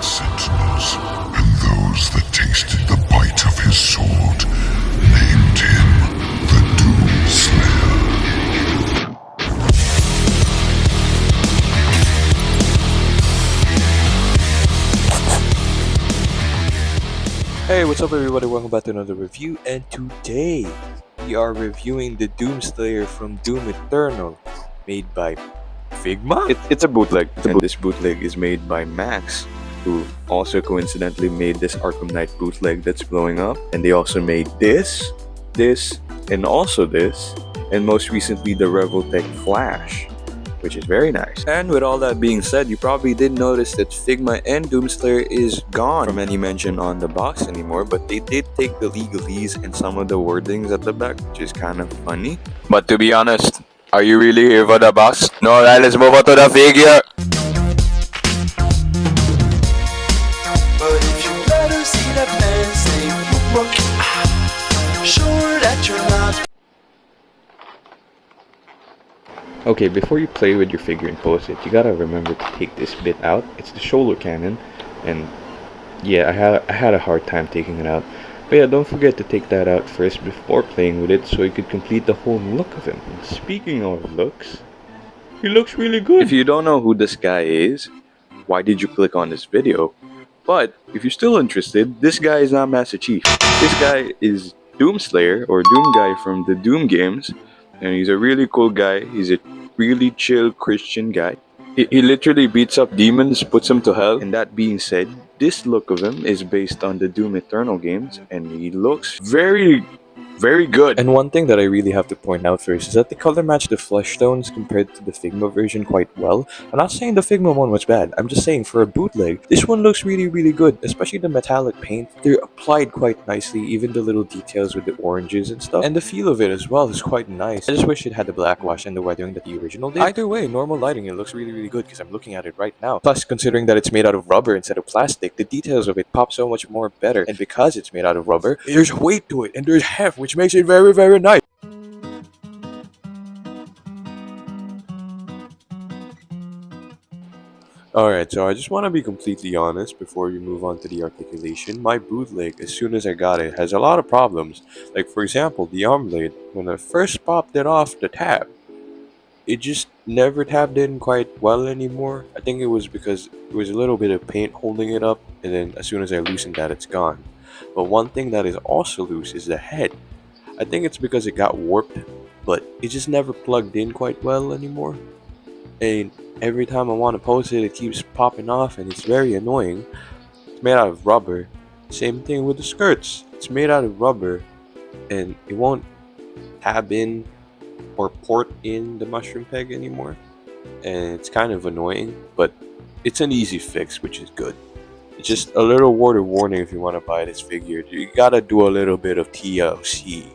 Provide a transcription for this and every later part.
sentinels, and those that tasted the bite of his sword named him the Doomslayer. Hey, what's up everybody, welcome back to another review, and today we are reviewing the Doomslayer from Doom Eternal, made by Figma? It's a bootleg, and this bootleg is made by Max, who also coincidentally made this Arkham Knight bootleg that's blowing up, and they also made this, and also this, and most recently the Revoltech Flash, which is very nice. And with all that being said, you probably did notice that Figma and Doomslayer is gone from any mention on the box anymore, but they did take the legalese and some of the wordings at the back, which is kind of funny. But to be honest, are you really here for the box? No, right, let's move on to the figure. But if you let her see that man's name, sure that you're not. Okay, before you play with your figure and pose it, you gotta remember to take this bit out. It's the shoulder cannon, and yeah, I had a hard time taking it out. But yeah, don't forget to take that out first before playing with it, so you could complete the whole look of him. And speaking of looks, he looks really good. If you don't know who this guy is, why did you click on this video? But if you're still interested, this guy is not Master Chief. This guy is Doomslayer, or Doom Guy from the Doom games, and he's a really cool guy. He's a really chill Christian guy. He literally beats up demons, puts them to hell. And that being said, this look of him is based on the Doom Eternal games, and he looks very good. And one thing that I really have to point out first is that the color match the flesh tones compared to the Figma version quite well. I'm not saying the Figma one was bad, I'm just saying for a bootleg, this one looks really good, especially the metallic paint. They're applied quite nicely, even the little details with the oranges and stuff. And the feel of it as well is quite nice. I just wish it had the black wash and the weathering that the original did. Either way, normal lighting, it looks really good because I'm looking at it right now. Plus, considering that it's made out of rubber instead of plastic, the details of it pop so much more better. And because it's made out of rubber, there's weight to it and there's heft, which makes it very nice. Alright, so I just want to be completely honest before we move on to the articulation. My bootleg, as soon as I got it, has a lot of problems. Like, for example, the arm blade. When I first popped it off the tab, it just never tabbed in quite well anymore. I think it was because there was a little bit of paint holding it up, and then as soon as I loosened that, it's gone. But one thing that is also loose is the head. I think it's because it got warped, but it just never plugged in quite well anymore. And every time I want to pose it, it keeps popping off, and it's very annoying. It's made out of rubber. Same thing with the skirts. It's made out of rubber, and it won't tab in or port in the mushroom peg anymore. And it's kind of annoying, but it's an easy fix, which is good. It's just a little word of warning if you want to buy this figure. You gotta do a little bit of TLC.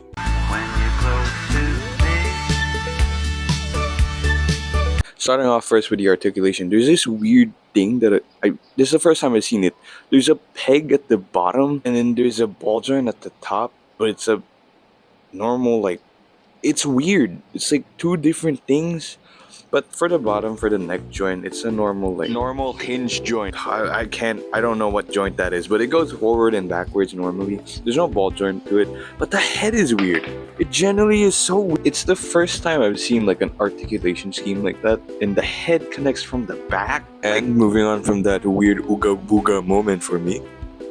Starting off first with the articulation, there's this weird thing that this is the first time I've seen it. There's a peg at the bottom, and then there's a ball joint at the top, but it's a normal, like, it's weird. It's like two different things. But for the bottom, for the neck joint, it's a normal hinge joint. I don't know what joint that is, but it goes forward and backwards normally. There's no ball joint to it, but the head is weird. It generally is so weird. It's the first time I've seen like an articulation scheme like that, and the head connects from the back. And moving on from that weird ooga booga moment for me,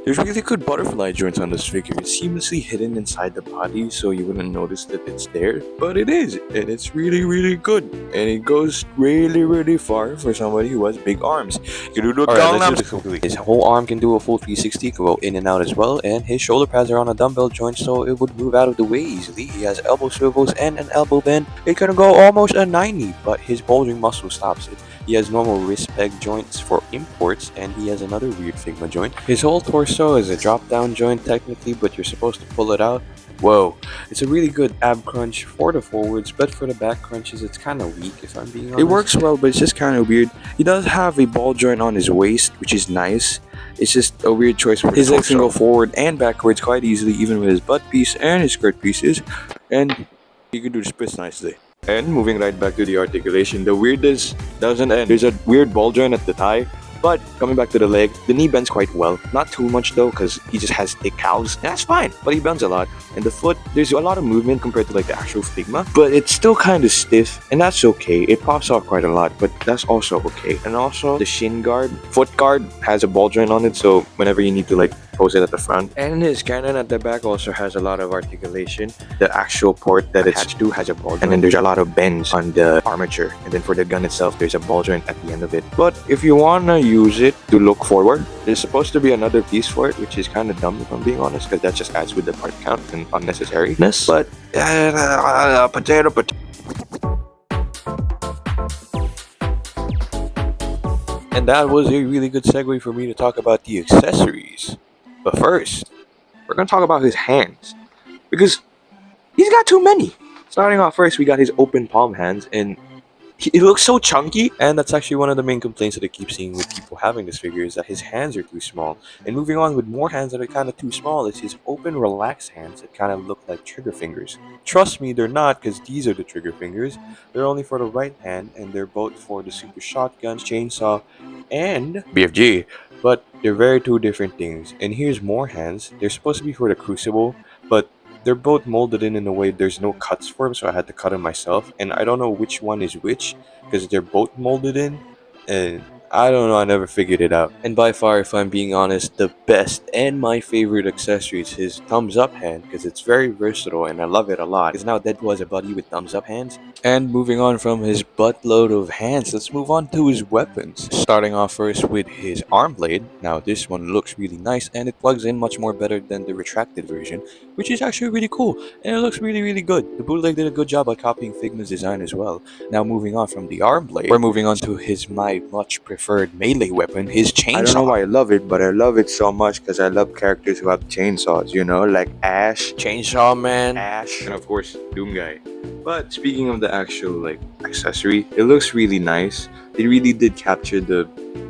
there's really good butterfly joints on this figure. It's seamlessly hidden inside the body, so you wouldn't notice that it's there. But it is, and it's really good. And it goes really far for somebody who has big arms. You do the His whole arm can do a full 360, can go in and out as well, and his shoulder pads are on a dumbbell joint, so it would move out of the way easily. He has elbow swivels and an elbow bend. It can go almost a 90, but his bulging muscle stops it. He has normal wrist peg joints for imports, and he has another weird Figma joint. His whole torso is a drop down joint technically, but you're supposed to pull it out. Whoa, it's a really good ab crunch for the forwards, but for the back crunches, it's kind of weak if I'm being honest. It works well, but it's just kind of weird. He does have a ball joint on his waist, which is nice. It's just a weird choice. His legs can go forward and backwards quite easily, even with his butt piece and his skirt pieces, and he can do the splits nicely. And moving right back to the articulation, the weirdness doesn't end. There's a weird ball joint at the thigh, But coming back to the leg, the knee bends quite well. Not too much though, because he just has thick calves, and that's fine. But he bends a lot. And the foot, there's a lot of movement compared to like the actual Figma, but it's still kind of stiff, and that's okay. It pops off quite a lot, but that's also okay. And also the shin guard, foot guard has a ball joint on it, so whenever you need to like pose it at the front. And his cannon at the back also has a lot of articulation. The actual port that it's attached to has a ball joint, and then there's a lot of bends on the armature. And then for the gun itself, there's a ball joint at the end of it. But if you wanna use it to look forward, there's supposed to be another piece for it, which is kind of dumb if I'm being honest, because that just adds with the part count and unnecessariness. But potato. And that was a really good segue for me to talk about the accessories. But first, We're gonna talk about his hands, because he's got too many. Starting off first, we got his open palm hands, and it looks so chunky. and that's actually one of the main complaints that I keep seeing with people having this figure, is that his hands are too small. And moving on with more hands that are kind of too small is his open, relaxed hands that kind of look like trigger fingers. Trust me, they're not, because these are the trigger fingers. They're only for the right hand, and they're both for the super shotgun, chainsaw, and BFG. But they're very two different things. And here's more hands. They're supposed to be for the crucible, but they're both molded in a way there's no cuts for them, so I had to cut them myself. And I don't know which one is which, because they're both molded in, and I don't know, I never figured it out. And by far, if I'm being honest, the best and my favorite accessory is his thumbs up hand, because it's very versatile and I love it a lot. Because now Deadpool has a buddy with thumbs up hands. And moving on from his buttload of hands, let's move on to his weapons. Starting off first with his arm blade. Now this one looks really nice, and it plugs in much more better than the retracted version, which is actually really cool, and it looks really good. The Bootleg did a good job at copying Figma's design as well. Now moving on from the arm blade, we're moving on to his my much preferred melee weapon, his chainsaw. I don't know why I love it, but I love it so much because I love characters who have chainsaws, you know, like Ash, Chainsaw Man. Ash, and of course Doom Guy. But speaking of the actual like accessory, it looks really nice. They really did capture the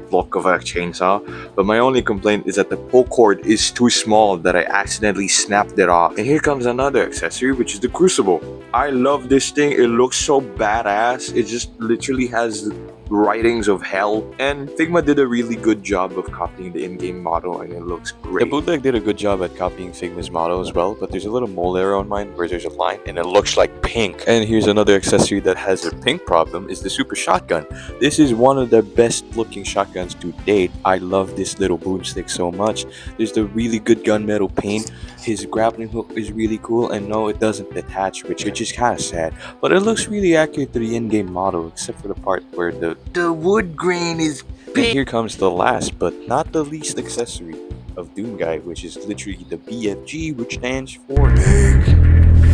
look of a chainsaw, but my only complaint is that the pull cord is too small that I accidentally snapped it off. And here comes another accessory, which is the crucible. I love this thing. It looks so badass. It just literally has writings of hell, and Figma did a really good job of copying the in-game model, and it looks The great. Bootleg did a good job at copying Figma's model as well, but there's a little mole error on mine where there's a line and it looks like pink. And here's another accessory that has a pink problem, is the super shotgun. This is one of the best looking shotguns to date. I love this little boomstick so much. There's the really good gunmetal paint. His grappling hook is really cool, and no, it doesn't detach, which is kind of sad, but it looks really accurate to the in-game model, except for the part where the wood grain is pink. And here comes the last but not the least accessory of Doom Guy, which is literally the BFG, which stands for Big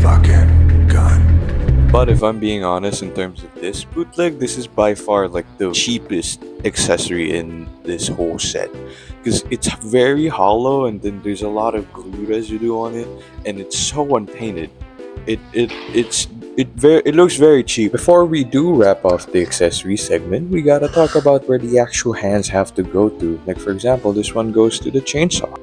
fucking gun. But if I'm being honest, in terms of this Bootleg, this is by far like the cheapest accessory in this whole set, because it's very hollow, and then there's a lot of glue residue on it, and it's so unpainted. It looks very cheap. Before we do wrap off the accessory segment, we gotta talk about where the actual hands have to go to. Like for example, this one goes to the chainsaw.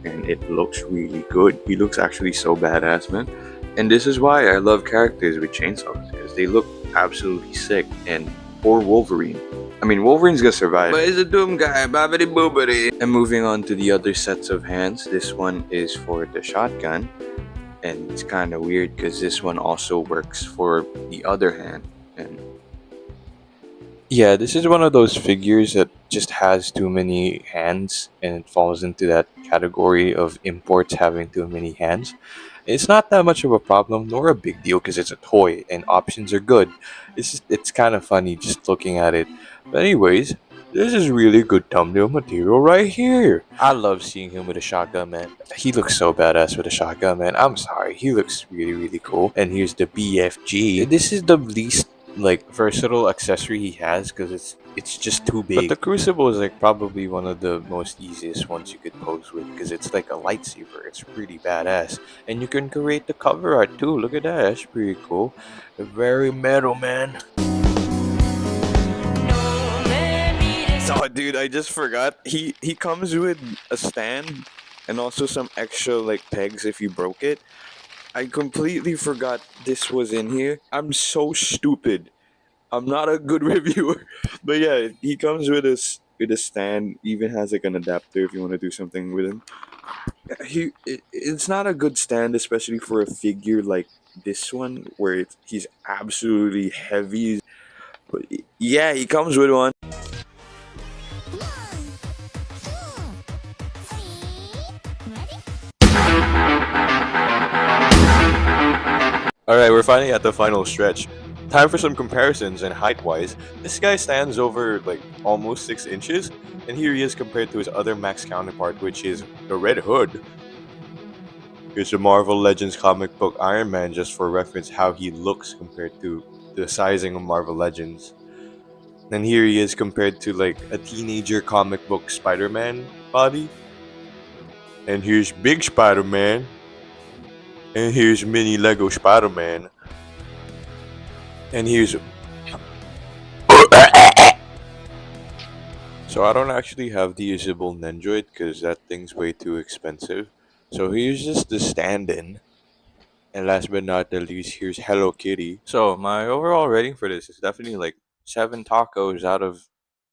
And it looks really good. He looks actually so badass, man. And this is why I love characters with chainsaws, because they look absolutely sick. And poor Wolverine. I mean, Wolverine's gonna survive, but he's a Doom Guy, babbity boobity. And moving on to the other sets of hands, this one is for the shotgun. And it's kind of weird because this one also works for the other hand. And Yeah, this is one of those figures that just has too many hands, and it falls into that category of imports having too many hands. It's not that much of a problem nor a big deal because it's a toy and options are good. It's kind of funny just looking at it. But anyways, this is really good thumbnail material right here. I love seeing him with a shotgun, man. He looks so badass with a shotgun, man. I'm sorry, he looks really cool. And here's the BFG. This is the least like versatile accessory he has because it's just too big. But the crucible is like probably one of the most easiest ones you could pose with because it's like a lightsaber. It's pretty badass, and you can create the cover art too. Look at that, that's pretty cool. Very metal, man. Oh, dude, I just forgot. He comes with a stand and also some extra like pegs if you broke it. I completely forgot this was in here. I'm so stupid. I'm not a good reviewer. But yeah, he comes with with a stand, even has like an adapter if you want to do something with him. It's not a good stand, especially for a figure like this one where he's absolutely heavy. But yeah, he comes with one. Alright, we're finally at the final stretch. Time for some comparisons, and height-wise, this guy stands over like almost 6 inches, and here he is compared to his other max counterpart, which is the Red Hood. Here's the Marvel Legends comic book Iron Man, just for reference how he looks compared to the sizing of Marvel Legends. And here he is compared to like a teenager comic book Spider-Man body. And here's Big Spider-Man. And here's Mini Lego Spider-Man. And here's... So I don't actually have the usable Nendroid because that thing's way too expensive. So here's just the stand-in. And last but not the least, here's Hello Kitty. So my overall rating for this is definitely like 7 tacos out of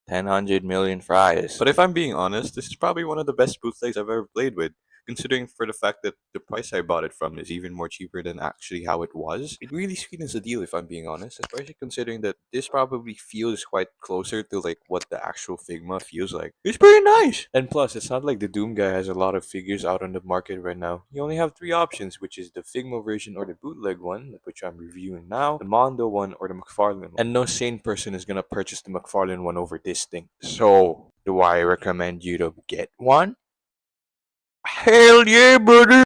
100 million fries. But if I'm being honest, this is probably one of the best bootlegs I've ever played with, considering for the fact that the price I bought it from is even more cheaper than actually how it was. It really sweetens the deal if I'm being honest, especially considering that this probably feels quite closer to like what the actual Figma feels like. It's pretty nice! And plus, it's not like the Doom guy has a lot of figures out on the market right now. You only have 3 options, which is the Figma version or the bootleg one, which I'm reviewing now, the Mondo one or the McFarlane one. And no sane person is gonna purchase the McFarlane one over this thing. So, do I recommend you to get one? Hell yeah, brother!